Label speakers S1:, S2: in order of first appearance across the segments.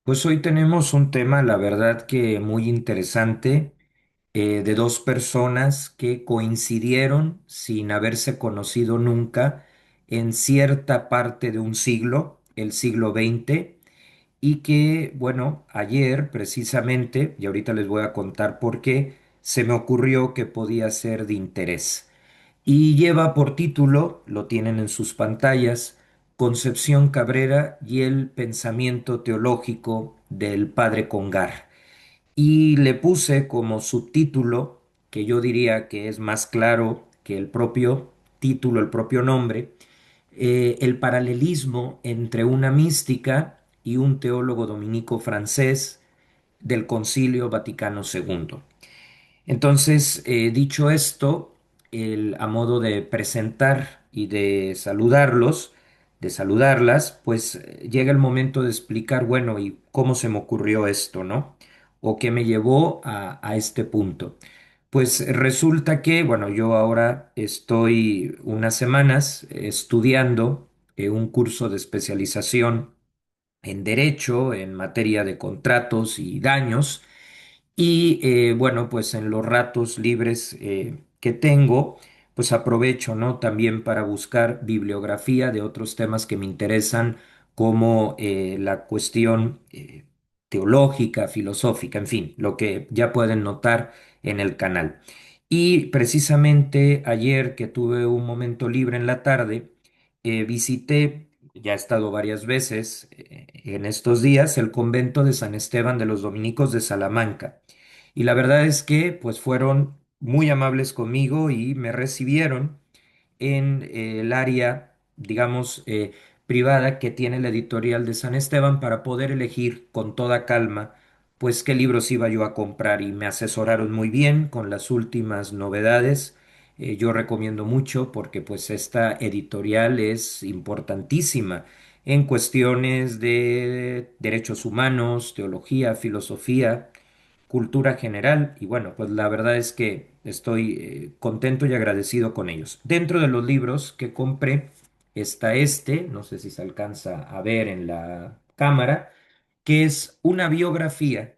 S1: Pues hoy tenemos un tema, la verdad que muy interesante, de dos personas que coincidieron sin haberse conocido nunca en cierta parte de un siglo, el siglo XX, y que, bueno, ayer precisamente, y ahorita les voy a contar por qué, se me ocurrió que podía ser de interés. Y lleva por título, lo tienen en sus pantallas, Concepción Cabrera y el pensamiento teológico del padre Congar. Y le puse como subtítulo, que yo diría que es más claro que el propio título, el propio nombre, el paralelismo entre una mística y un teólogo dominico francés del Concilio Vaticano II. Entonces, dicho esto, a modo de presentar y de saludarlos, de saludarlas, pues llega el momento de explicar, bueno, y cómo se me ocurrió esto, ¿no? O qué me llevó a este punto. Pues resulta que, bueno, yo ahora estoy unas semanas estudiando un curso de especialización en Derecho, en materia de contratos y daños. Y bueno, pues en los ratos libres que tengo, pues aprovecho, ¿no? También para buscar bibliografía de otros temas que me interesan, como la cuestión teológica, filosófica, en fin, lo que ya pueden notar en el canal. Y precisamente ayer que tuve un momento libre en la tarde, visité, ya he estado varias veces en estos días, el convento de San Esteban de los Dominicos de Salamanca. Y la verdad es que pues fueron muy amables conmigo y me recibieron en el área, digamos, privada que tiene la editorial de San Esteban para poder elegir con toda calma pues qué libros iba yo a comprar, y me asesoraron muy bien con las últimas novedades. Yo recomiendo mucho porque pues esta editorial es importantísima en cuestiones de derechos humanos, teología, filosofía, cultura general, y bueno, pues la verdad es que estoy contento y agradecido con ellos. Dentro de los libros que compré está este, no sé si se alcanza a ver en la cámara, que es una biografía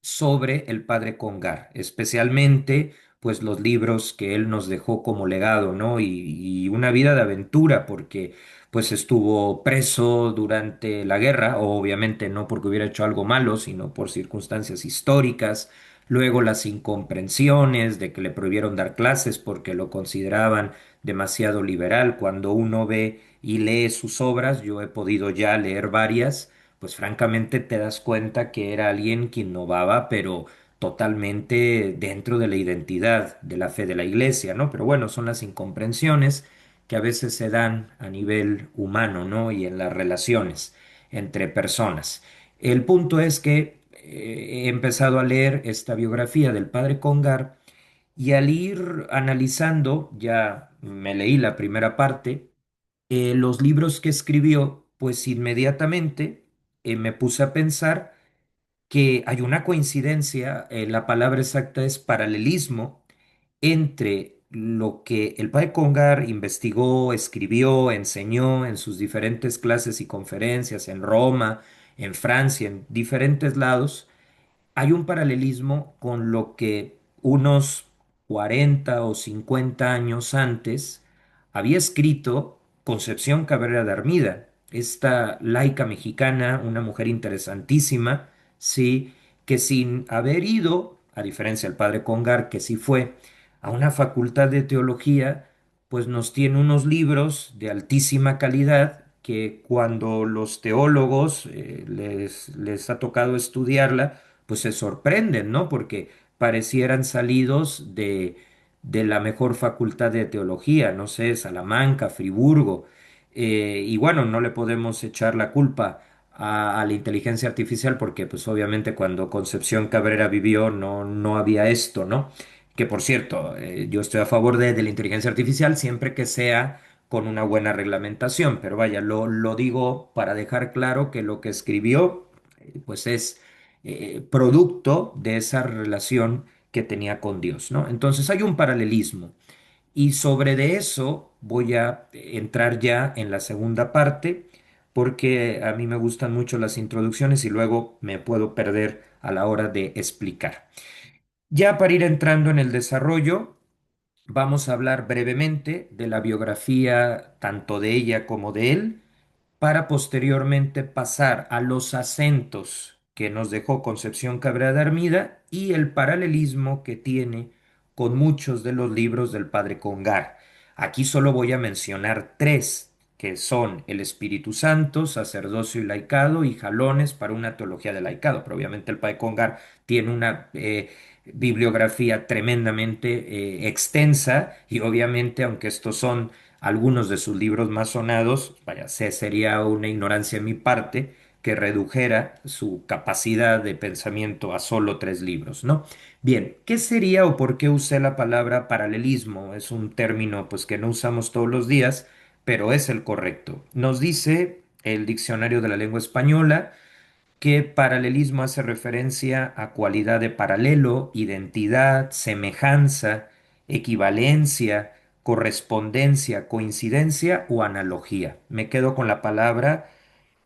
S1: sobre el padre Congar, especialmente pues los libros que él nos dejó como legado, ¿no? Y una vida de aventura, porque pues estuvo preso durante la guerra, obviamente no porque hubiera hecho algo malo, sino por circunstancias históricas, luego las incomprensiones de que le prohibieron dar clases porque lo consideraban demasiado liberal. Cuando uno ve y lee sus obras, yo he podido ya leer varias, pues francamente te das cuenta que era alguien que innovaba, pero totalmente dentro de la identidad de la fe de la iglesia, ¿no? Pero bueno, son las incomprensiones que a veces se dan a nivel humano, ¿no? Y en las relaciones entre personas. El punto es que he empezado a leer esta biografía del padre Congar, y al ir analizando, ya me leí la primera parte, los libros que escribió, pues inmediatamente me puse a pensar que hay una coincidencia, la palabra exacta es paralelismo, entre lo que el padre Congar investigó, escribió, enseñó en sus diferentes clases y conferencias en Roma, en Francia, en diferentes lados. Hay un paralelismo con lo que unos 40 o 50 años antes había escrito Concepción Cabrera de Armida, esta laica mexicana, una mujer interesantísima, sí, que sin haber ido, a diferencia del padre Congar, que sí fue a una facultad de teología, pues nos tiene unos libros de altísima calidad que cuando los teólogos les ha tocado estudiarla, pues se sorprenden, ¿no? Porque parecieran salidos de la mejor facultad de teología, no sé, Salamanca, Friburgo. Y bueno, no le podemos echar la culpa a la inteligencia artificial porque pues obviamente cuando Concepción Cabrera vivió no había esto, ¿no? Que por cierto, yo estoy a favor de la inteligencia artificial siempre que sea con una buena reglamentación, pero vaya, lo digo para dejar claro que lo que escribió pues es producto de esa relación que tenía con Dios, ¿no? Entonces hay un paralelismo, y sobre de eso voy a entrar ya en la segunda parte, porque a mí me gustan mucho las introducciones y luego me puedo perder a la hora de explicar. Ya para ir entrando en el desarrollo, vamos a hablar brevemente de la biografía tanto de ella como de él, para posteriormente pasar a los acentos que nos dejó Concepción Cabrera de Armida y el paralelismo que tiene con muchos de los libros del padre Congar. Aquí solo voy a mencionar tres, que son El Espíritu Santo, Sacerdocio y Laicado y Jalones para una teología del laicado, pero obviamente el padre Congar tiene una bibliografía tremendamente extensa y obviamente, aunque estos son algunos de sus libros más sonados, vaya, sería una ignorancia de mi parte que redujera su capacidad de pensamiento a solo tres libros, ¿no? Bien, ¿qué sería o por qué usé la palabra paralelismo? Es un término pues que no usamos todos los días, pero es el correcto. Nos dice el Diccionario de la Lengua Española que paralelismo hace referencia a cualidad de paralelo, identidad, semejanza, equivalencia, correspondencia, coincidencia o analogía. Me quedo con la palabra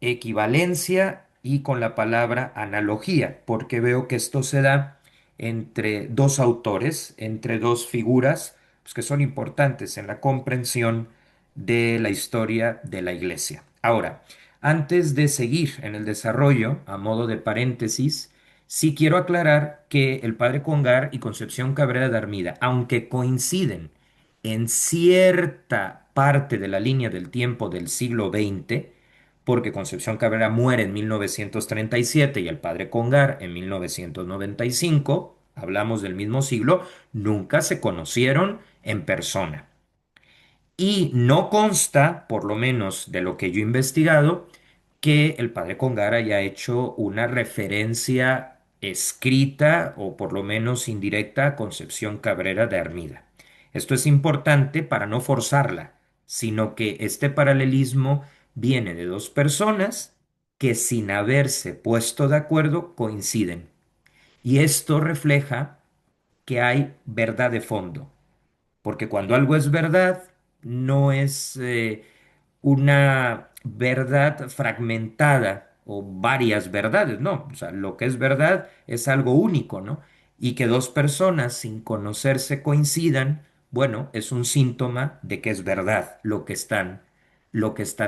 S1: equivalencia y con la palabra analogía, porque veo que esto se da entre dos autores, entre dos figuras, pues, que son importantes en la comprensión de la historia de la Iglesia. Ahora, antes de seguir en el desarrollo, a modo de paréntesis, sí quiero aclarar que el padre Congar y Concepción Cabrera de Armida, aunque coinciden en cierta parte de la línea del tiempo del siglo XX, porque Concepción Cabrera muere en 1937 y el padre Congar en 1995, hablamos del mismo siglo, nunca se conocieron en persona. Y no consta, por lo menos de lo que yo he investigado, que el padre Congar haya hecho una referencia escrita o por lo menos indirecta a Concepción Cabrera de Armida. Esto es importante para no forzarla, sino que este paralelismo viene de dos personas que sin haberse puesto de acuerdo coinciden. Y esto refleja que hay verdad de fondo, porque cuando algo es verdad, no es una verdad fragmentada o varias verdades, no, o sea, lo que es verdad es algo único, ¿no? Y que dos personas sin conocerse coincidan, bueno, es un síntoma de que es verdad lo que están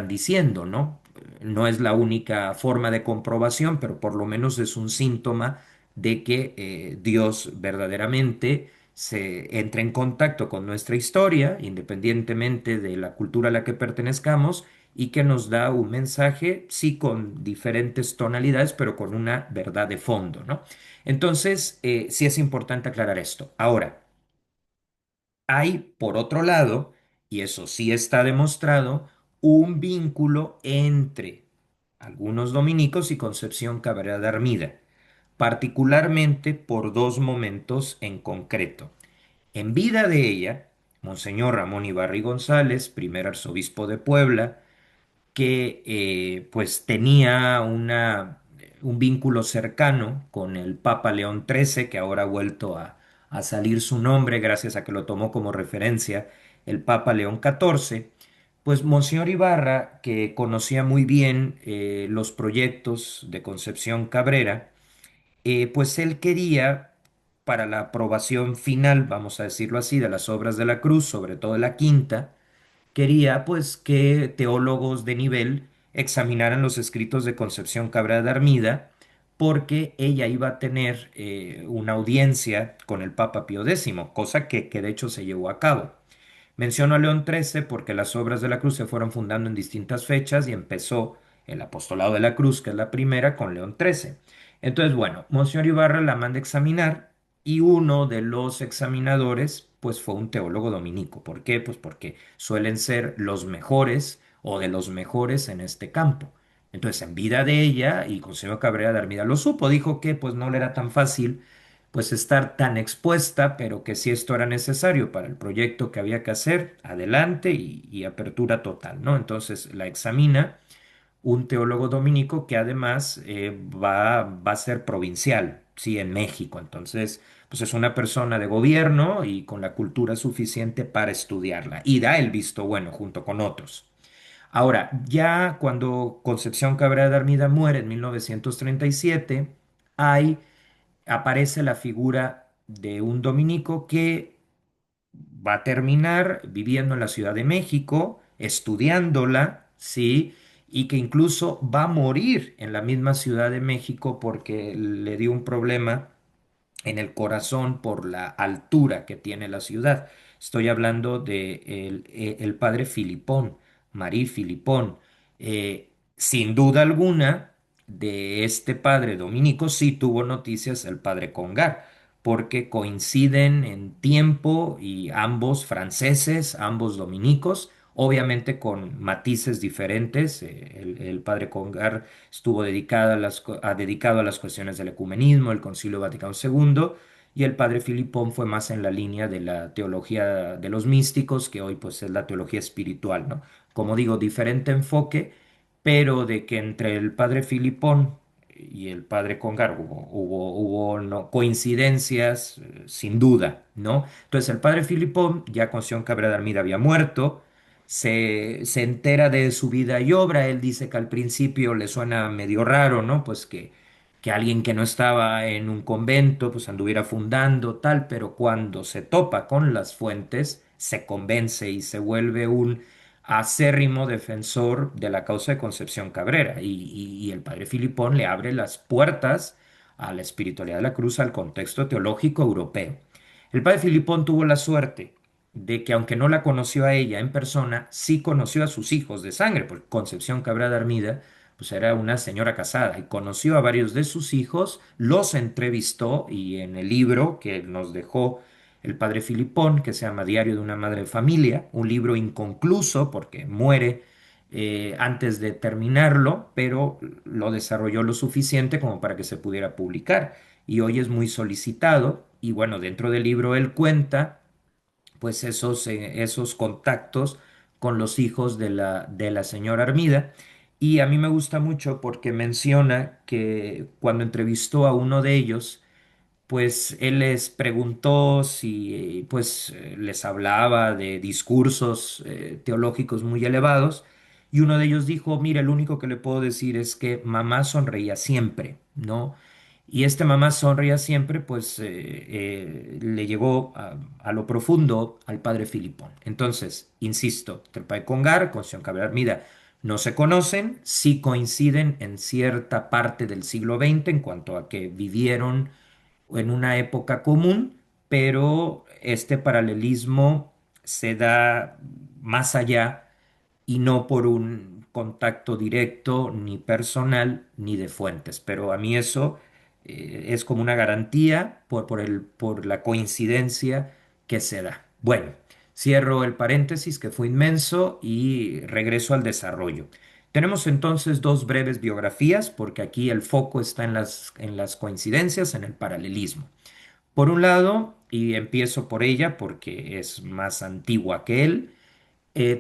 S1: diciendo, ¿no? No es la única forma de comprobación, pero por lo menos es un síntoma de que Dios verdaderamente se entra en contacto con nuestra historia, independientemente de la cultura a la que pertenezcamos, y que nos da un mensaje, sí, con diferentes tonalidades, pero con una verdad de fondo, ¿no? Entonces, sí es importante aclarar esto. Ahora, hay, por otro lado, y eso sí está demostrado, un vínculo entre algunos dominicos y Concepción Cabrera de Armida, particularmente por dos momentos en concreto. En vida de ella, Monseñor Ramón Ibarri González, primer arzobispo de Puebla, que pues tenía un vínculo cercano con el Papa León XIII, que ahora ha vuelto a salir su nombre gracias a que lo tomó como referencia el Papa León XIV. Pues Monseñor Ibarra, que conocía muy bien los proyectos de Concepción Cabrera, pues él quería, para la aprobación final, vamos a decirlo así, de las obras de la cruz, sobre todo la quinta, quería pues que teólogos de nivel examinaran los escritos de Concepción Cabrera de Armida, porque ella iba a tener una audiencia con el Papa Pío X, cosa que de hecho se llevó a cabo. Menciono a León XIII porque las obras de la cruz se fueron fundando en distintas fechas y empezó el apostolado de la cruz, que es la primera, con León XIII. Entonces, bueno, Monseñor Ibarra la manda a examinar y uno de los examinadores, pues fue un teólogo dominico. ¿Por qué? Pues porque suelen ser los mejores o de los mejores en este campo. Entonces, en vida de ella, y Consuelo Cabrera de Armida lo supo, dijo que pues no le era tan fácil pues estar tan expuesta, pero que si esto era necesario para el proyecto que había que hacer, adelante y apertura total, ¿no? Entonces la examina un teólogo dominico que además va a ser provincial, sí, en México. Entonces, pues es una persona de gobierno y con la cultura suficiente para estudiarla y da el visto bueno junto con otros. Ahora, ya cuando Concepción Cabrera de Armida muere en 1937, hay, aparece la figura de un dominico que va a terminar viviendo en la Ciudad de México, estudiándola, ¿sí? Y que incluso va a morir en la misma Ciudad de México porque le dio un problema en el corazón por la altura que tiene la ciudad. Estoy hablando de el padre Filipón, Marí Filipón. Sin duda alguna, de este padre dominico sí tuvo noticias el padre Congar, porque coinciden en tiempo y ambos franceses, ambos dominicos, obviamente con matices diferentes. El padre Congar estuvo dedicado a las cuestiones del ecumenismo, el Concilio Vaticano II, y el padre Filipón fue más en la línea de la teología de los místicos, que hoy pues es la teología espiritual, ¿no? Como digo, diferente enfoque, pero de que entre el padre Filipón y el padre Congar hubo no, coincidencias, sin duda, ¿no? Entonces el padre Filipón, ya Concepción Cabrera de Armida había muerto, se entera de su vida y obra. Él dice que al principio le suena medio raro, ¿no? Pues que alguien que no estaba en un convento, pues anduviera fundando, tal, pero cuando se topa con las fuentes, se convence y se vuelve un acérrimo defensor de la causa de Concepción Cabrera. Y el padre Filipón le abre las puertas a la espiritualidad de la cruz, al contexto teológico europeo. El padre Filipón tuvo la suerte de que aunque no la conoció a ella en persona, sí conoció a sus hijos de sangre, porque Concepción Cabrera de Armida pues era una señora casada y conoció a varios de sus hijos, los entrevistó y en el libro que nos dejó el padre Filipón, que se llama Diario de una Madre de Familia, un libro inconcluso porque muere antes de terminarlo, pero lo desarrolló lo suficiente como para que se pudiera publicar y hoy es muy solicitado y bueno, dentro del libro él cuenta pues esos contactos con los hijos de la señora Armida. Y a mí me gusta mucho porque menciona que cuando entrevistó a uno de ellos, pues él les preguntó si pues les hablaba de discursos teológicos muy elevados y uno de ellos dijo, mira, el único que le puedo decir es que mamá sonreía siempre, ¿no? Y este mamá sonreía siempre, pues le llegó a lo profundo al padre Filipón. Entonces, insisto, Trepay Congar, Concepción Cabrera Armida, no se conocen, sí coinciden en cierta parte del siglo XX en cuanto a que vivieron en una época común, pero este paralelismo se da más allá y no por un contacto directo, ni personal, ni de fuentes. Pero a mí eso es como una garantía por la coincidencia que se da. Bueno, cierro el paréntesis que fue inmenso y regreso al desarrollo. Tenemos entonces dos breves biografías, porque aquí el foco está en las coincidencias, en el paralelismo. Por un lado, y empiezo por ella porque es más antigua que él,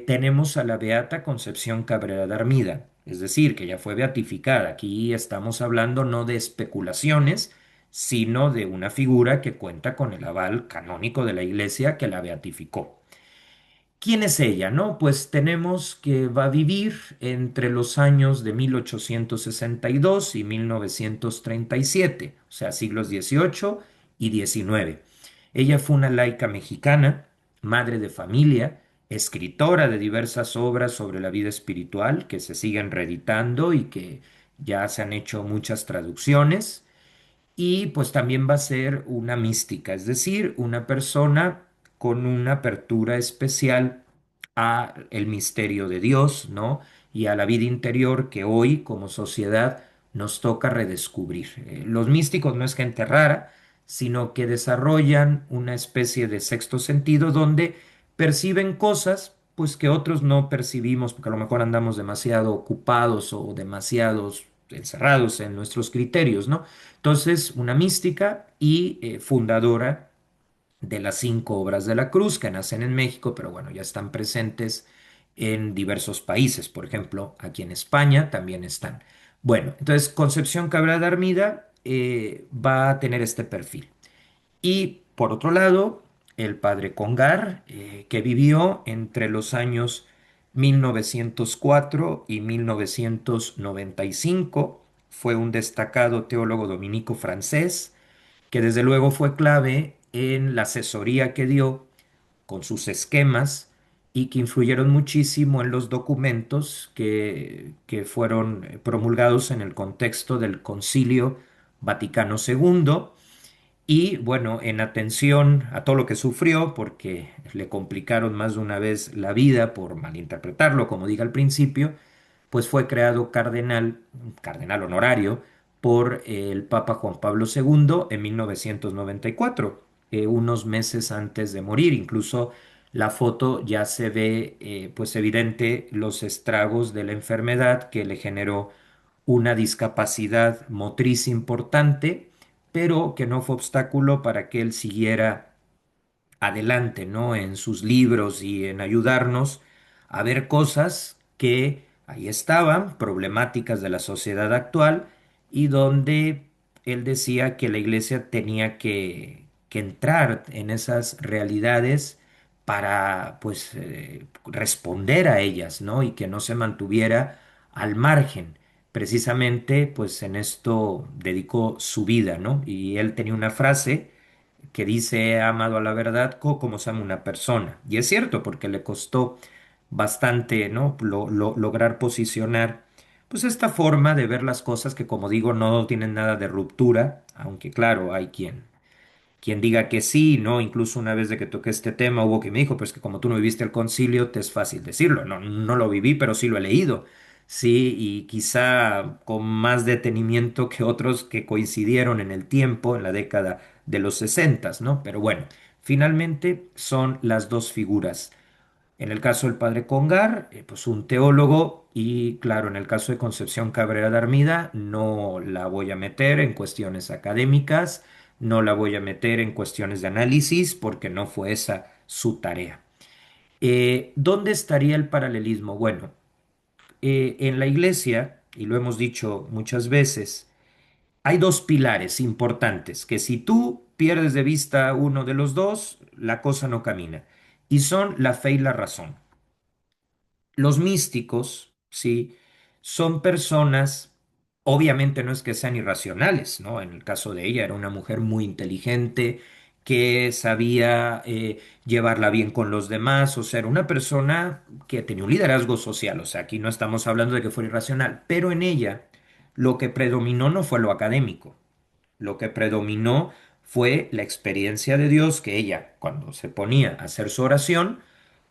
S1: tenemos a la Beata Concepción Cabrera de Armida, es decir, que ya fue beatificada. Aquí estamos hablando no de especulaciones, sino de una figura que cuenta con el aval canónico de la Iglesia que la beatificó. ¿Quién es ella, no? Pues tenemos que va a vivir entre los años de 1862 y 1937, o sea, siglos XVIII y XIX. Ella fue una laica mexicana, madre de familia, escritora de diversas obras sobre la vida espiritual que se siguen reeditando y que ya se han hecho muchas traducciones. Y pues también va a ser una mística, es decir, una persona con una apertura especial a el misterio de Dios, ¿no? Y a la vida interior que hoy como sociedad nos toca redescubrir. Los místicos no es gente rara, sino que desarrollan una especie de sexto sentido donde perciben cosas pues que otros no percibimos porque a lo mejor andamos demasiado ocupados o demasiados encerrados en nuestros criterios, ¿no? Entonces, una mística y fundadora de las cinco obras de la cruz que nacen en México, pero bueno, ya están presentes en diversos países. Por ejemplo, aquí en España también están. Bueno, entonces Concepción Cabrera de Armida va a tener este perfil. Y por otro lado, el padre Congar, que vivió entre los años 1904 y 1995. Fue un destacado teólogo dominico francés que desde luego fue clave en la asesoría que dio con sus esquemas y que influyeron muchísimo en los documentos que fueron promulgados en el contexto del Concilio Vaticano II. Y bueno, en atención a todo lo que sufrió, porque le complicaron más de una vez la vida por malinterpretarlo, como dije al principio, pues fue creado cardenal, cardenal honorario, por el Papa Juan Pablo II en 1994, unos meses antes de morir. Incluso la foto ya se ve pues evidente los estragos de la enfermedad que le generó una discapacidad motriz importante, pero que no fue obstáculo para que él siguiera adelante, ¿no? En sus libros y en ayudarnos a ver cosas que ahí estaban, problemáticas de la sociedad actual, y donde él decía que la iglesia tenía que entrar en esas realidades para, pues, responder a ellas, ¿no? Y que no se mantuviera al margen. Precisamente, pues, en esto dedicó su vida, ¿no? Y él tenía una frase que dice: "He amado a la verdad como se ama una persona". Y es cierto, porque le costó bastante, ¿no? Lograr posicionar, pues, esta forma de ver las cosas que, como digo, no tienen nada de ruptura, aunque claro, hay quien diga que sí, ¿no? Incluso una vez de que toqué este tema, hubo quien me dijo, pues que como tú no viviste el concilio, te es fácil decirlo. No, no lo viví, pero sí lo he leído. Sí, y quizá con más detenimiento que otros que coincidieron en el tiempo, en la década de los sesentas, ¿no? Pero bueno, finalmente son las dos figuras. En el caso del padre Congar, pues un teólogo, y claro, en el caso de Concepción Cabrera de Armida, no la voy a meter en cuestiones académicas, no la voy a meter en cuestiones de análisis, porque no fue esa su tarea. ¿Dónde estaría el paralelismo? Bueno, en la iglesia, y lo hemos dicho muchas veces, hay dos pilares importantes, que si tú pierdes de vista uno de los dos, la cosa no camina, y son la fe y la razón. Los místicos, sí, son personas, obviamente no es que sean irracionales, ¿no? En el caso de ella era una mujer muy inteligente, que sabía llevarla bien con los demás, o sea, era una persona que tenía un liderazgo social, o sea, aquí no estamos hablando de que fuera irracional, pero en ella lo que predominó no fue lo académico. Lo que predominó fue la experiencia de Dios, que ella, cuando se ponía a hacer su oración,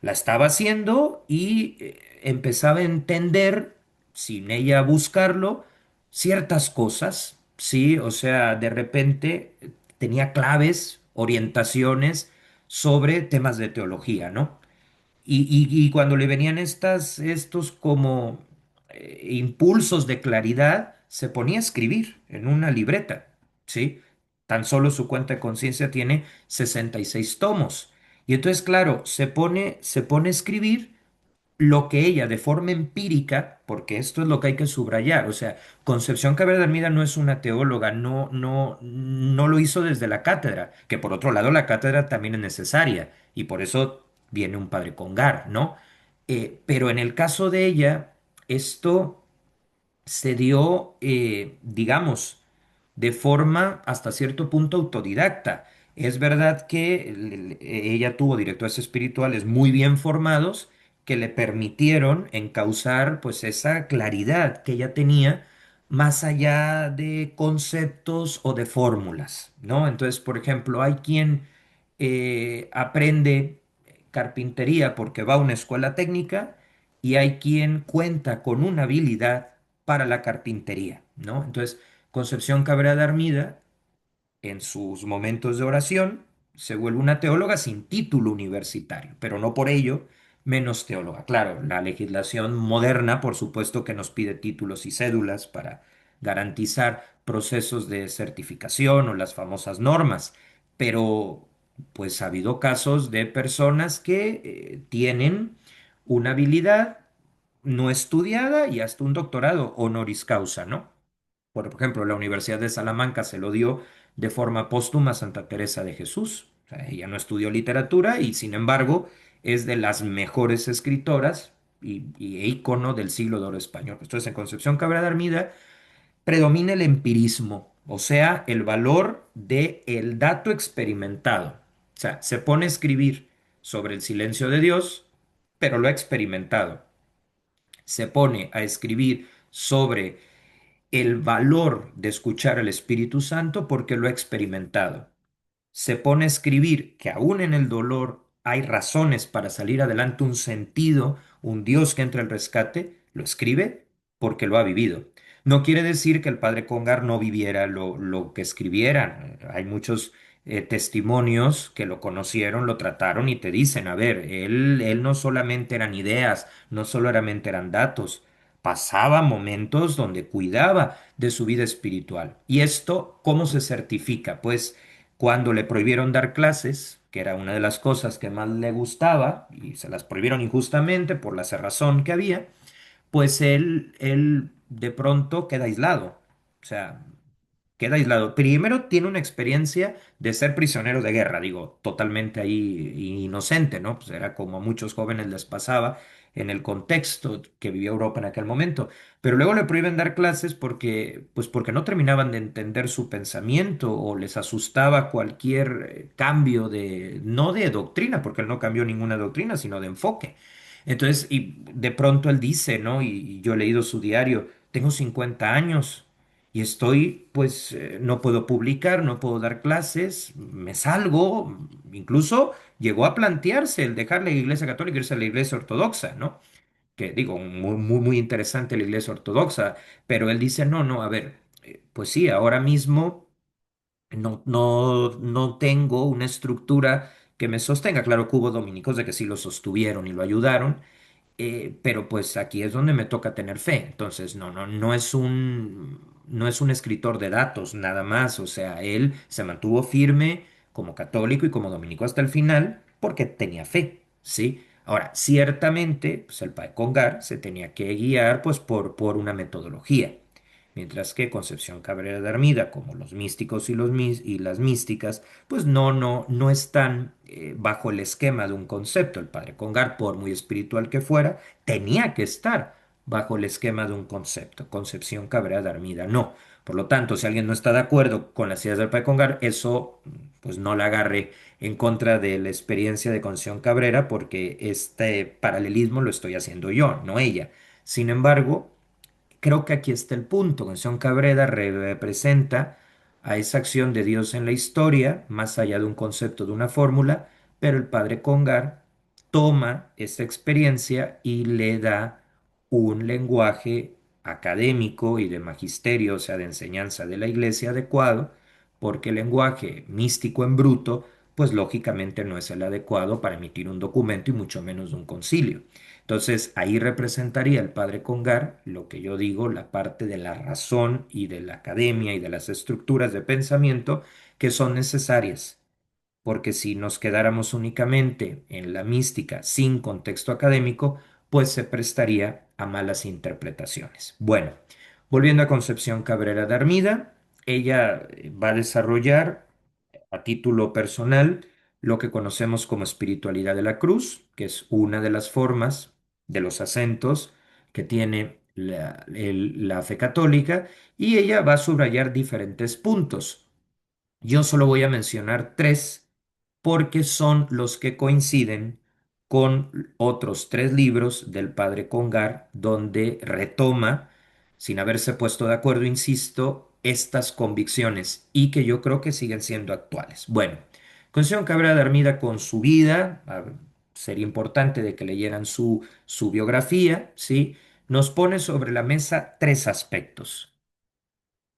S1: la estaba haciendo y empezaba a entender, sin ella buscarlo, ciertas cosas, ¿sí? O sea, de repente tenía claves, orientaciones sobre temas de teología, ¿no? Y cuando le venían estos como impulsos de claridad, se ponía a escribir en una libreta, ¿sí? Tan solo su cuenta de conciencia tiene 66 tomos. Y entonces, claro, se pone a escribir lo que ella, de forma empírica, porque esto es lo que hay que subrayar, o sea, Concepción Cabrera de Armida no es una teóloga, no lo hizo desde la cátedra, que por otro lado la cátedra también es necesaria, y por eso viene un padre Congar, ¿no? Pero en el caso de ella, esto se dio, digamos, de forma hasta cierto punto autodidacta. Es verdad que ella tuvo directores espirituales muy bien formados que le permitieron encauzar pues esa claridad que ella tenía más allá de conceptos o de fórmulas, ¿no? Entonces, por ejemplo, hay quien aprende carpintería porque va a una escuela técnica, y hay quien cuenta con una habilidad para la carpintería, ¿no? Entonces, Concepción Cabrera de Armida, en sus momentos de oración, se vuelve una teóloga sin título universitario, pero no por ello menos teóloga. Claro, la legislación moderna, por supuesto, que nos pide títulos y cédulas para garantizar procesos de certificación o las famosas normas, pero pues ha habido casos de personas que tienen una habilidad no estudiada y hasta un doctorado honoris causa, ¿no? Por ejemplo, la Universidad de Salamanca se lo dio de forma póstuma a Santa Teresa de Jesús. O sea, ella no estudió literatura y sin embargo es de las mejores escritoras e ícono del siglo de oro español. Entonces, en Concepción Cabrera de Armida predomina el empirismo, o sea, el valor del dato experimentado. O sea, se pone a escribir sobre el silencio de Dios, pero lo ha experimentado. Se pone a escribir sobre el valor de escuchar al Espíritu Santo porque lo ha experimentado. Se pone a escribir que aún en el dolor hay razones para salir adelante, un sentido, un Dios que entra al rescate, lo escribe porque lo ha vivido. No quiere decir que el padre Congar no viviera lo que escribiera. Hay muchos testimonios que lo conocieron, lo trataron y te dicen, a ver, él no solamente eran ideas, no solamente eran datos, pasaba momentos donde cuidaba de su vida espiritual. ¿Y esto cómo se certifica? Pues cuando le prohibieron dar clases, que era una de las cosas que más le gustaba, y se las prohibieron injustamente por la cerrazón que había, pues él de pronto queda aislado. O sea, queda aislado. Primero tiene una experiencia de ser prisionero de guerra, digo, totalmente ahí inocente, ¿no? Pues era como a muchos jóvenes les pasaba en el contexto que vivía Europa en aquel momento. Pero luego le prohíben dar clases porque, pues porque no terminaban de entender su pensamiento o les asustaba cualquier cambio de, no de doctrina, porque él no cambió ninguna doctrina, sino de enfoque. Entonces, y de pronto él dice, ¿no? Y yo he leído su diario, tengo 50 años y estoy, pues, no puedo publicar, no puedo dar clases, me salgo, incluso llegó a plantearse el dejar la Iglesia Católica y irse a la Iglesia Ortodoxa, ¿no? Que digo, muy interesante la Iglesia Ortodoxa, pero él dice, no, no, a ver, pues sí, ahora mismo no tengo una estructura que me sostenga. Claro que hubo dominicos de que sí lo sostuvieron y lo ayudaron, pero pues aquí es donde me toca tener fe. Entonces, no es un escritor de datos nada más. O sea, él se mantuvo firme como católico y como dominico hasta el final porque tenía fe, ¿sí? Ahora, ciertamente, pues el Padre Congar se tenía que guiar pues por una metodología. Mientras que Concepción Cabrera de Armida, como los místicos y las místicas, pues no están bajo el esquema de un concepto. El padre Congar, por muy espiritual que fuera, tenía que estar bajo el esquema de un concepto. Concepción Cabrera de Armida, no. Por lo tanto, si alguien no está de acuerdo con las ideas del padre Congar, eso pues no la agarre en contra de la experiencia de Concepción Cabrera, porque este paralelismo lo estoy haciendo yo, no ella. Sin embargo, creo que aquí está el punto. Canción Cabrera representa a esa acción de Dios en la historia, más allá de un concepto, de una fórmula, pero el padre Congar toma esa experiencia y le da un lenguaje académico y de magisterio, o sea, de enseñanza de la iglesia adecuado, porque el lenguaje místico en bruto, pues lógicamente no es el adecuado para emitir un documento y mucho menos de un concilio. Entonces, ahí representaría el padre Congar lo que yo digo, la parte de la razón y de la academia y de las estructuras de pensamiento que son necesarias, porque si nos quedáramos únicamente en la mística sin contexto académico, pues se prestaría a malas interpretaciones. Bueno, volviendo a Concepción Cabrera de Armida, ella va a desarrollar a título personal lo que conocemos como espiritualidad de la cruz, que es una de las formas de los acentos que tiene la fe católica, y ella va a subrayar diferentes puntos. Yo solo voy a mencionar tres porque son los que coinciden con otros tres libros del padre Congar, donde retoma, sin haberse puesto de acuerdo, insisto, estas convicciones y que yo creo que siguen siendo actuales. Bueno, Concepción Cabrera de Armida con su vida, sería importante de que leyeran su biografía, ¿sí? Nos pone sobre la mesa tres aspectos: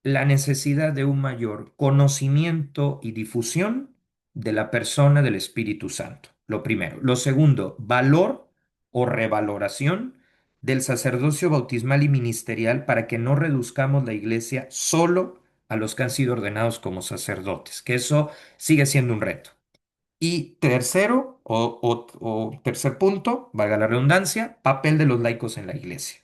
S1: la necesidad de un mayor conocimiento y difusión de la persona del Espíritu Santo. Lo primero. Lo segundo, valor o revaloración del sacerdocio bautismal y ministerial para que no reduzcamos la iglesia solo a los que han sido ordenados como sacerdotes, que eso sigue siendo un reto. Y tercero, o tercer punto, valga la redundancia, papel de los laicos en la iglesia.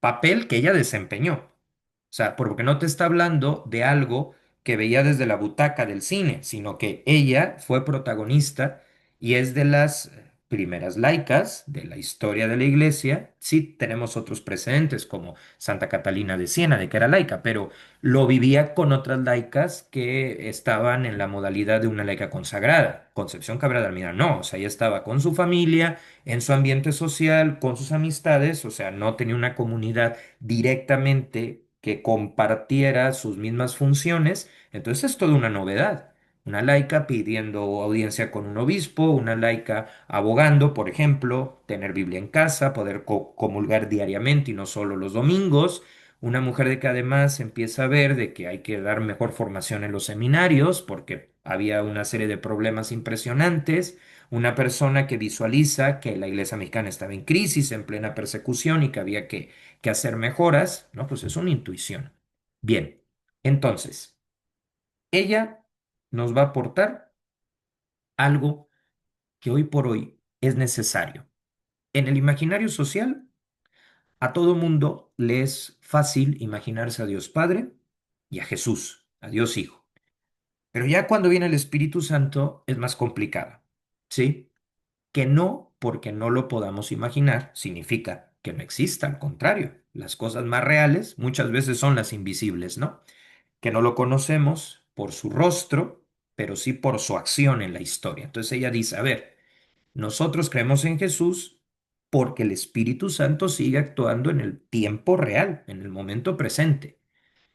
S1: Papel que ella desempeñó. O sea, porque no te está hablando de algo que veía desde la butaca del cine, sino que ella fue protagonista y es de las primeras laicas de la historia de la Iglesia. Sí tenemos otros precedentes como Santa Catalina de Siena, de que era laica, pero lo vivía con otras laicas que estaban en la modalidad de una laica consagrada. Concepción Cabrera de Almira no, o sea, ella estaba con su familia, en su ambiente social, con sus amistades, o sea, no tenía una comunidad directamente que compartiera sus mismas funciones. Entonces es toda una novedad. Una laica pidiendo audiencia con un obispo, una laica abogando, por ejemplo, tener Biblia en casa, poder comulgar diariamente y no solo los domingos. Una mujer de que además empieza a ver de que hay que dar mejor formación en los seminarios porque había una serie de problemas impresionantes. Una persona que visualiza que la iglesia mexicana estaba en crisis, en plena persecución y que había que hacer mejoras, ¿no? Pues es una intuición. Bien, entonces, ella nos va a aportar algo que hoy por hoy es necesario. En el imaginario social, a todo mundo le es fácil imaginarse a Dios Padre y a Jesús, a Dios Hijo. Pero ya cuando viene el Espíritu Santo es más complicado, ¿sí? Que no porque no lo podamos imaginar significa que no exista, al contrario, las cosas más reales muchas veces son las invisibles, ¿no? Que no lo conocemos por su rostro, pero sí por su acción en la historia. Entonces ella dice, a ver, nosotros creemos en Jesús porque el Espíritu Santo sigue actuando en el tiempo real, en el momento presente.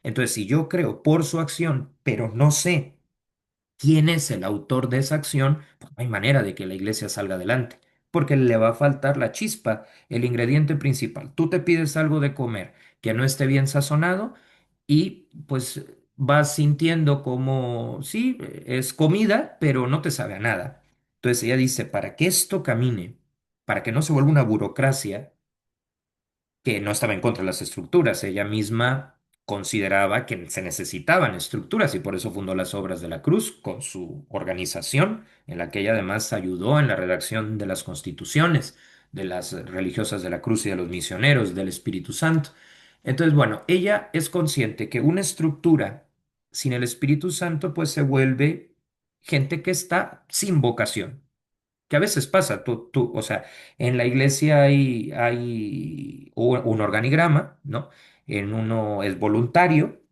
S1: Entonces, si yo creo por su acción, pero no sé quién es el autor de esa acción, pues no hay manera de que la iglesia salga adelante, porque le va a faltar la chispa, el ingrediente principal. Tú te pides algo de comer que no esté bien sazonado y pues vas sintiendo como, sí, es comida, pero no te sabe a nada. Entonces ella dice, para que esto camine, para que no se vuelva una burocracia, que no estaba en contra de las estructuras. Ella misma consideraba que se necesitaban estructuras y por eso fundó las Obras de la Cruz con su organización, en la que ella además ayudó en la redacción de las constituciones de las religiosas de la Cruz y de los misioneros del Espíritu Santo. Entonces, bueno, ella es consciente que una estructura sin el Espíritu Santo pues se vuelve gente que está sin vocación, que a veces pasa, o sea, en la iglesia hay un organigrama, ¿no? En uno es voluntario,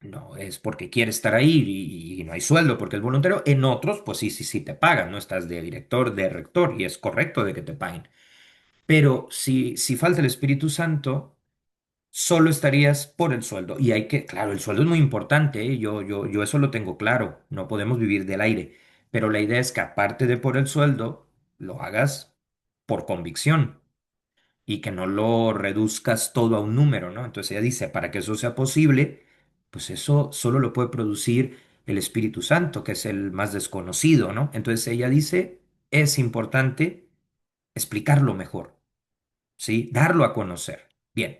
S1: no es porque quiere estar ahí y no hay sueldo porque es voluntario. En otros, pues sí, sí, sí te pagan, ¿no? Estás de director, de rector y es correcto de que te paguen. Pero si falta el Espíritu Santo, solo estarías por el sueldo. Y hay que, claro, el sueldo es muy importante, ¿eh? Yo eso lo tengo claro, no podemos vivir del aire, pero la idea es que aparte de por el sueldo, lo hagas por convicción y que no lo reduzcas todo a un número, ¿no? Entonces ella dice, para que eso sea posible, pues eso solo lo puede producir el Espíritu Santo, que es el más desconocido, ¿no? Entonces ella dice, es importante explicarlo mejor, ¿sí? Darlo a conocer. Bien.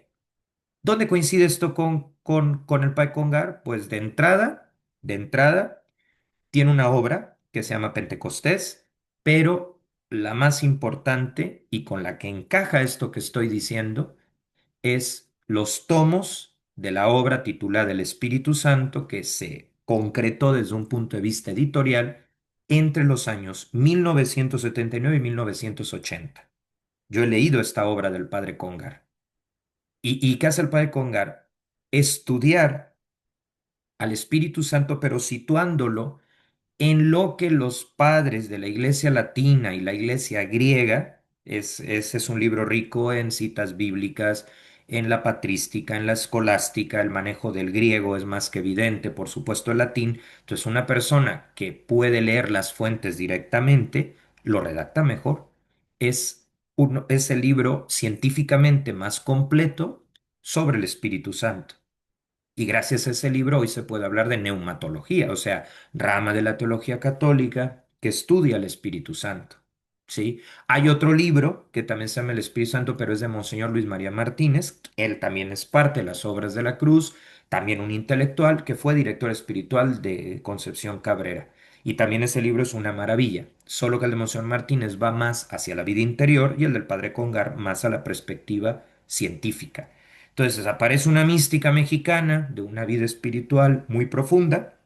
S1: ¿Dónde coincide esto con el Pai Congar? Pues de entrada, tiene una obra que se llama Pentecostés, pero la más importante y con la que encaja esto que estoy diciendo es los tomos de la obra titulada El Espíritu Santo que se concretó desde un punto de vista editorial entre los años 1979 y 1980. Yo he leído esta obra del Padre Congar. ¿Y qué hace el Padre Congar? Estudiar al Espíritu Santo, pero situándolo en lo que los padres de la Iglesia latina y la Iglesia griega, ese es un libro rico en citas bíblicas, en la patrística, en la escolástica, el manejo del griego es más que evidente, por supuesto el latín. Entonces, una persona que puede leer las fuentes directamente, lo redacta mejor. Es el libro científicamente más completo sobre el Espíritu Santo. Y gracias a ese libro hoy se puede hablar de neumatología, o sea, rama de la teología católica que estudia el Espíritu Santo. ¿Sí? Hay otro libro que también se llama El Espíritu Santo, pero es de Monseñor Luis María Martínez. Él también es parte de las Obras de la Cruz, también un intelectual que fue director espiritual de Concepción Cabrera. Y también ese libro es una maravilla, solo que el de Monseñor Martínez va más hacia la vida interior y el del Padre Congar más a la perspectiva científica. Entonces aparece una mística mexicana de una vida espiritual muy profunda,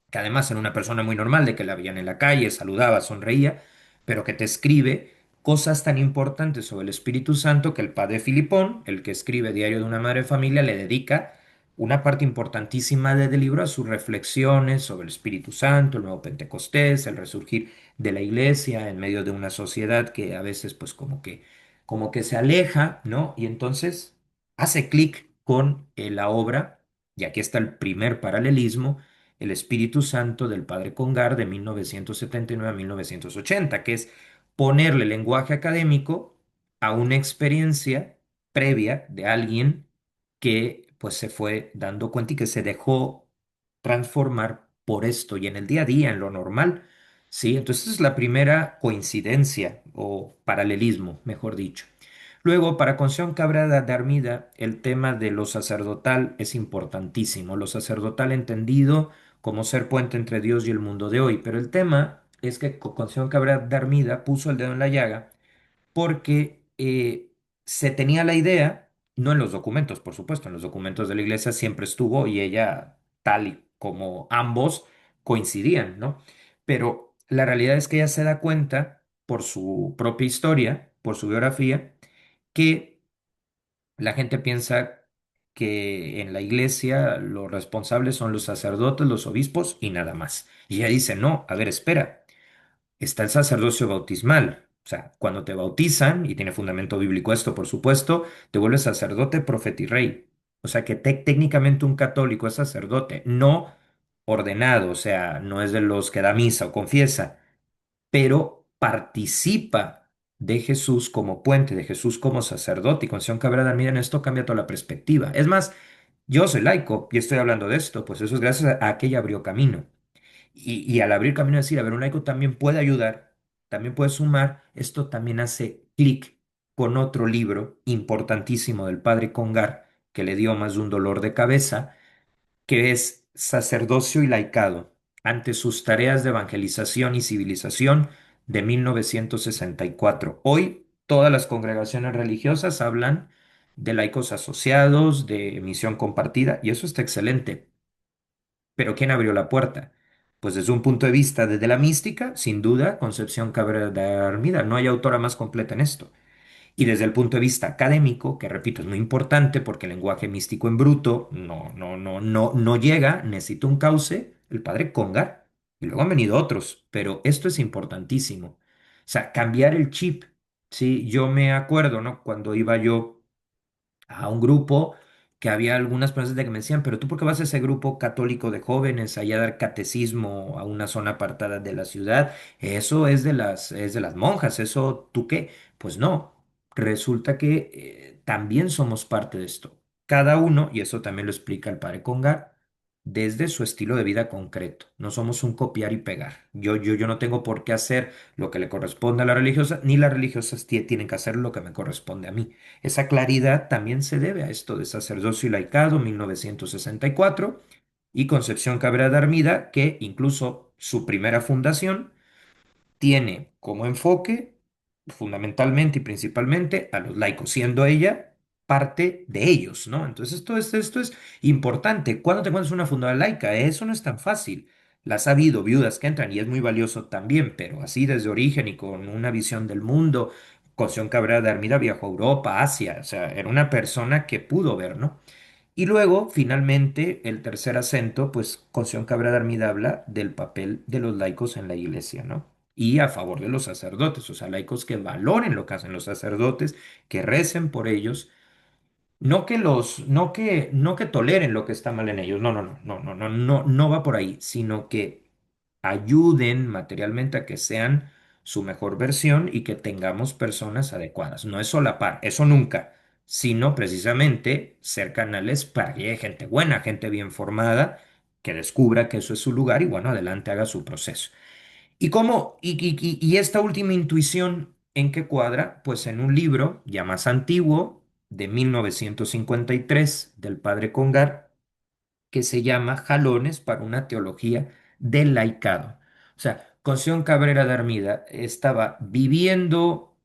S1: que además era una persona muy normal, de que la veían en la calle, saludaba, sonreía, pero que te escribe cosas tan importantes sobre el Espíritu Santo que el padre Filipón, el que escribe Diario de una Madre de Familia, le dedica una parte importantísima del libro a sus reflexiones sobre el Espíritu Santo, el nuevo Pentecostés, el resurgir de la iglesia en medio de una sociedad que a veces pues como que se aleja, ¿no? Y entonces hace clic con la obra, y aquí está el primer paralelismo, El Espíritu Santo del Padre Congar de 1979 a 1980, que es ponerle lenguaje académico a una experiencia previa de alguien que pues se fue dando cuenta y que se dejó transformar por esto y en el día a día, en lo normal. Sí, entonces es la primera coincidencia o paralelismo, mejor dicho. Luego, para Concepción Cabrera de Armida, el tema de lo sacerdotal es importantísimo. Lo sacerdotal entendido como ser puente entre Dios y el mundo de hoy. Pero el tema es que Concepción Cabrera de Armida puso el dedo en la llaga porque se tenía la idea, no en los documentos, por supuesto, en los documentos de la iglesia siempre estuvo y ella, tal y como ambos, coincidían, ¿no? Pero la realidad es que ella se da cuenta por su propia historia, por su biografía, que la gente piensa que en la iglesia los responsables son los sacerdotes, los obispos y nada más. Y ella dice, no, a ver, espera, está el sacerdocio bautismal. O sea, cuando te bautizan, y tiene fundamento bíblico esto, por supuesto, te vuelves sacerdote, profeta y rey. O sea que técnicamente un católico es sacerdote, no ordenado, o sea, no es de los que da misa o confiesa, pero participa de Jesús como puente, de Jesús como sacerdote. Y Concepción Cabrera de Armida en esto cambia toda la perspectiva. Es más, yo soy laico y estoy hablando de esto, pues eso es gracias a que ella abrió camino. Y al abrir camino, decir, a ver, un laico también puede ayudar, también puede sumar, esto también hace clic con otro libro importantísimo del padre Congar, que le dio más de un dolor de cabeza, que es Sacerdocio y Laicado, ante sus tareas de evangelización y civilización de 1964. Hoy todas las congregaciones religiosas hablan de laicos asociados, de misión compartida, y eso está excelente. Pero ¿quién abrió la puerta? Pues desde un punto de vista desde la mística, sin duda, Concepción Cabrera de Armida. No hay autora más completa en esto. Y desde el punto de vista académico, que repito, es muy importante porque el lenguaje místico en bruto no llega, necesita un cauce, el padre Congar, y luego han venido otros, pero esto es importantísimo. O sea, cambiar el chip. Sí, yo me acuerdo, ¿no? Cuando iba yo a un grupo que había algunas personas de que me decían, pero tú por qué vas a ese grupo católico de jóvenes allá a dar catecismo a una zona apartada de la ciudad? Eso es de las monjas, eso ¿tú qué? Pues no, resulta que también somos parte de esto. Cada uno, y eso también lo explica el padre Congar, desde su estilo de vida concreto. No somos un copiar y pegar. Yo no tengo por qué hacer lo que le corresponde a la religiosa, ni las religiosas tienen que hacer lo que me corresponde a mí. Esa claridad también se debe a esto de Sacerdocio y Laicado, 1964, y Concepción Cabrera de Armida, que incluso su primera fundación tiene como enfoque fundamentalmente y principalmente a los laicos, siendo ella parte de ellos, ¿no? Entonces esto es importante. ¿Cuándo te encuentras una fundadora laica? Eso no es tan fácil. Las ha habido viudas que entran y es muy valioso también, pero así desde origen y con una visión del mundo. Concepción Cabrera de Armida viajó a Europa, Asia, o sea, era una persona que pudo ver, ¿no? Y luego, finalmente, el tercer acento, pues Concepción Cabrera de Armida habla del papel de los laicos en la iglesia, ¿no? Y a favor de los sacerdotes, o sea, laicos que valoren lo que hacen los sacerdotes, que recen por ellos, no que toleren lo que está mal en ellos, no va por ahí, sino que ayuden materialmente a que sean su mejor versión y que tengamos personas adecuadas. No es solapar, eso nunca, sino precisamente ser canales para que llegue gente buena, gente bien formada, que descubra que eso es su lugar y bueno, adelante haga su proceso. ¿Y cómo? Y esta última intuición, ¿en qué cuadra? Pues en un libro ya más antiguo, de 1953, del padre Congar, que se llama Jalones para una teología del laicado. O sea, Concepción Cabrera de Armida estaba viviendo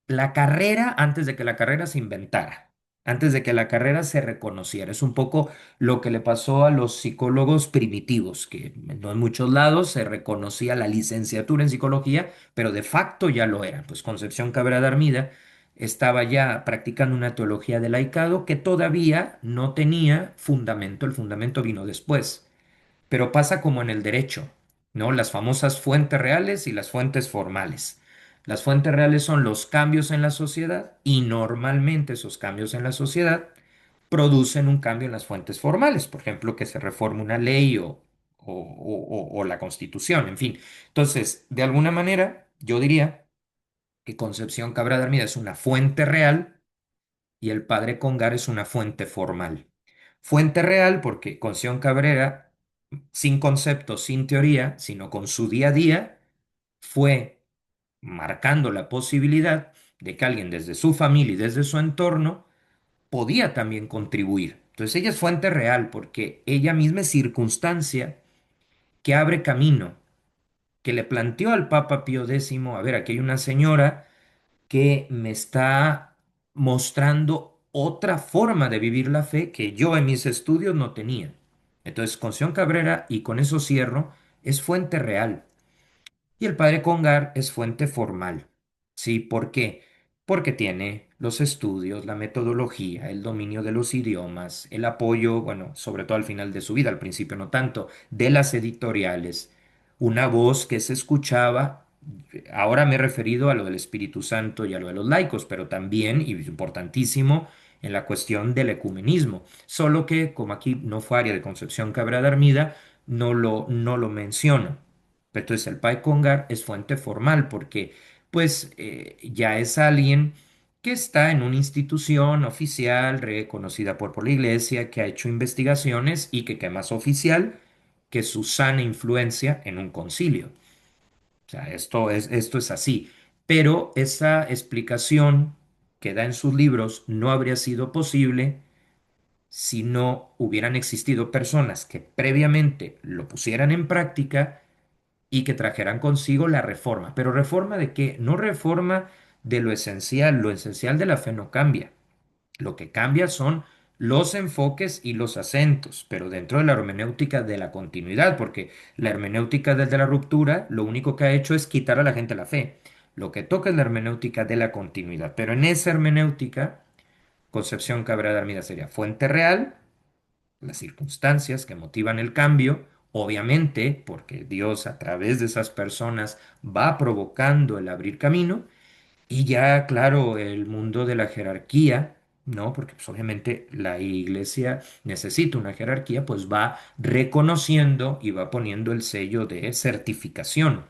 S1: la carrera antes de que la carrera se inventara. antes de que la carrera se reconociera. Es un poco lo que le pasó a los psicólogos primitivos, que no en muchos lados se reconocía la licenciatura en psicología, pero de facto ya lo era. Pues Concepción Cabrera de Armida estaba ya practicando una teología del laicado que todavía no tenía fundamento. El fundamento vino después. Pero pasa como en el derecho, ¿no? Las famosas fuentes reales y las fuentes formales. Las fuentes reales son los cambios en la sociedad y normalmente esos cambios en la sociedad producen un cambio en las fuentes formales, por ejemplo, que se reforme una ley o la constitución, en fin. Entonces, de alguna manera, yo diría que Concepción Cabra de Armida es una fuente real y el padre Congar es una fuente formal. Fuente real porque Concepción Cabrera, sin concepto, sin teoría, sino con su día a día, fue marcando la posibilidad de que alguien desde su familia y desde su entorno podía también contribuir. Entonces ella es fuente real porque ella misma es circunstancia que abre camino, que le planteó al Papa Pío X, a ver, aquí hay una señora que me está mostrando otra forma de vivir la fe que yo en mis estudios no tenía. Entonces, Concepción Cabrera, y con eso cierro, es fuente real. Y el padre Congar es fuente formal. ¿Sí? ¿Por qué? Porque tiene los estudios, la metodología, el dominio de los idiomas, el apoyo, bueno, sobre todo al final de su vida, al principio no tanto, de las editoriales, una voz que se escuchaba. Ahora me he referido a lo del Espíritu Santo y a lo de los laicos, pero también, y importantísimo, en la cuestión del ecumenismo. Solo que, como aquí no fue área de Concepción Cabrera de Armida, no lo menciono. Entonces el Pai Congar es fuente formal porque pues ya es alguien que está en una institución oficial reconocida por la iglesia, que ha hecho investigaciones y que más oficial que su sana influencia en un concilio. O sea, esto es así. Pero esa explicación que da en sus libros no habría sido posible si no hubieran existido personas que previamente lo pusieran en práctica y que trajeran consigo la reforma. Pero reforma de qué? No reforma de lo esencial de la fe no cambia. Lo que cambia son los enfoques y los acentos, pero dentro de la hermenéutica de la continuidad, porque la hermenéutica desde la ruptura lo único que ha hecho es quitar a la gente la fe. Lo que toca es la hermenéutica de la continuidad, pero en esa hermenéutica, Concepción Cabrera de Armida sería fuente real, las circunstancias que motivan el cambio, obviamente porque Dios a través de esas personas va provocando el abrir camino y ya, claro, el mundo de la jerarquía, ¿no? Porque pues, obviamente la iglesia necesita una jerarquía, pues va reconociendo y va poniendo el sello de certificación.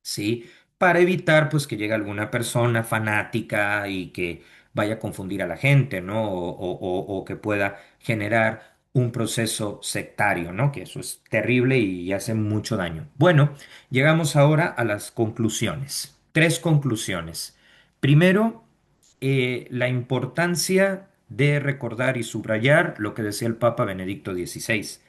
S1: ¿Sí? Para evitar pues que llegue alguna persona fanática y que vaya a confundir a la gente, ¿no? O que pueda generar un proceso sectario, ¿no? Que eso es terrible y hace mucho daño. Bueno, llegamos ahora a las conclusiones. Tres conclusiones. Primero, la importancia de recordar y subrayar lo que decía el Papa Benedicto XVI,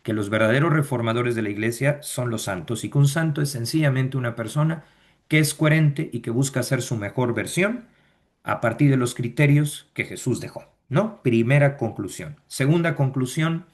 S1: que los verdaderos reformadores de la Iglesia son los santos y que un santo es sencillamente una persona que es coherente y que busca ser su mejor versión a partir de los criterios que Jesús dejó, ¿no? Primera conclusión. Segunda conclusión,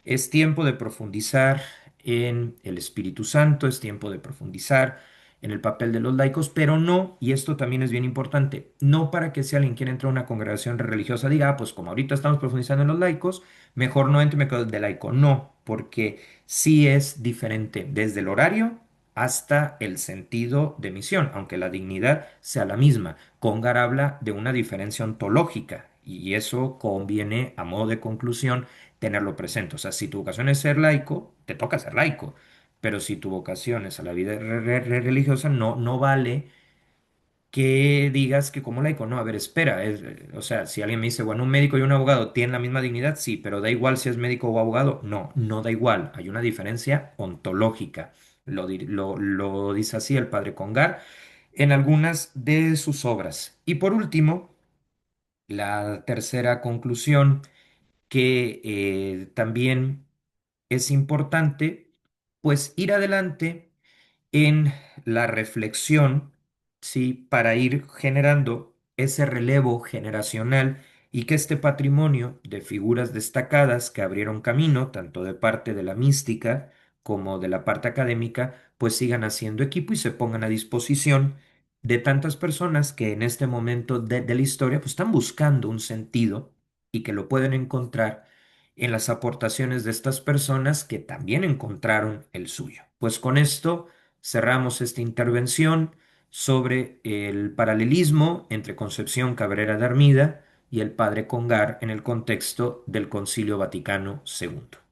S1: es tiempo de profundizar en el Espíritu Santo, es tiempo de profundizar en el papel de los laicos, pero no, y esto también es bien importante, no para que si alguien quiere entrar a una congregación religiosa diga, "Ah, pues como ahorita estamos profundizando en los laicos, mejor no entro y me quedo de laico". No, porque sí es diferente desde el horario hasta el sentido de misión, aunque la dignidad sea la misma. Congar habla de una diferencia ontológica y eso conviene a modo de conclusión tenerlo presente. O sea, si tu vocación es ser laico, te toca ser laico. Pero si tu vocación es a la vida religiosa, no vale que digas que como laico, no, a ver, espera, o sea, si alguien me dice, bueno, un médico y un abogado tienen la misma dignidad, sí, pero da igual si es médico o abogado, no da igual, hay una diferencia ontológica, lo dice así el padre Congar en algunas de sus obras. Y por último, la tercera conclusión que también es importante, pues ir adelante en la reflexión, ¿sí? Para ir generando ese relevo generacional y que este patrimonio de figuras destacadas que abrieron camino, tanto de parte de la mística como de la parte académica, pues sigan haciendo equipo y se pongan a disposición de tantas personas que en este momento de la historia pues están buscando un sentido y que lo pueden encontrar en las aportaciones de estas personas que también encontraron el suyo. Pues con esto cerramos esta intervención sobre el paralelismo entre Concepción Cabrera de Armida y el padre Congar en el contexto del Concilio Vaticano II.